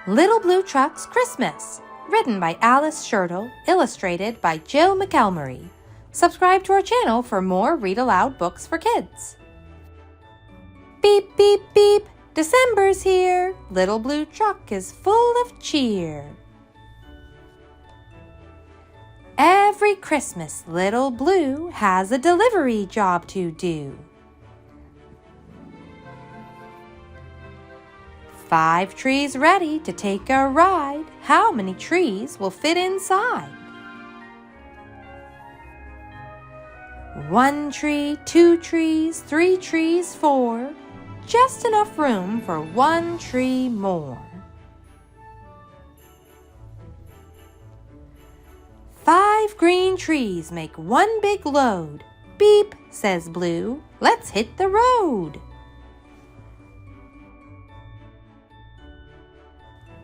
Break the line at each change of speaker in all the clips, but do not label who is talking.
Little Blue Truck's Christmas, written by Alice Schertle, illustrated by Jill McElmurry. Subscribe to our channel for more Read Aloud books for kids. Beep, beep, beep, December's here. Little Blue Truck is full of cheer. Every Christmas, Little Blue has a delivery job to do. 5 trees ready to take a ride. How many trees will fit inside? 1 tree, 2 trees, 3 trees, 4. Just enough room for 1 tree more. 5 green trees make 1 big load. Beep, says Blue, let's hit the road.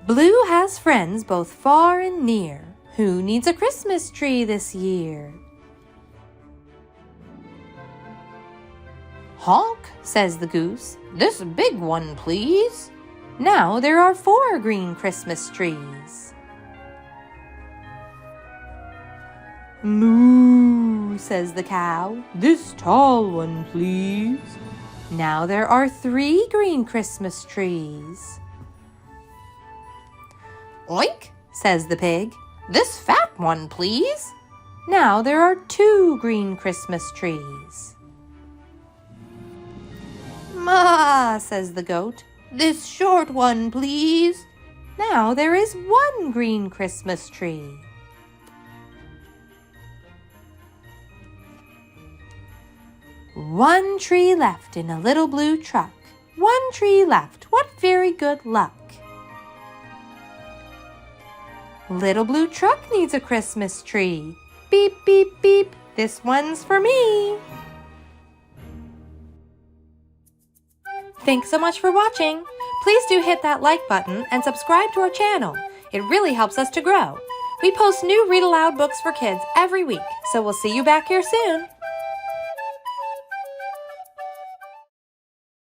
Blue has friends both far and near. Who needs a Christmas tree this year? Honk, says the goose, this big one, please. Now there are 4 green Christmas trees. Moo, says the cow, this tall one, please. Now there are 3 green Christmas trees. Oink, says the pig, this fat one, please. Now there are 2 green Christmas trees. Ma, says the goat, this short one, please. Now there is 1 green Christmas tree. One tree left in a little blue truck. 1 tree left, what very good luck. Little Blue Truck needs a Christmas tree. Beep, beep, beep, this one's for me. Thanks so much for watching. Please do hit that like button and subscribe to our channel. It really helps us to grow. We post new Read Aloud books for kids every week, so we'll see you back here soon.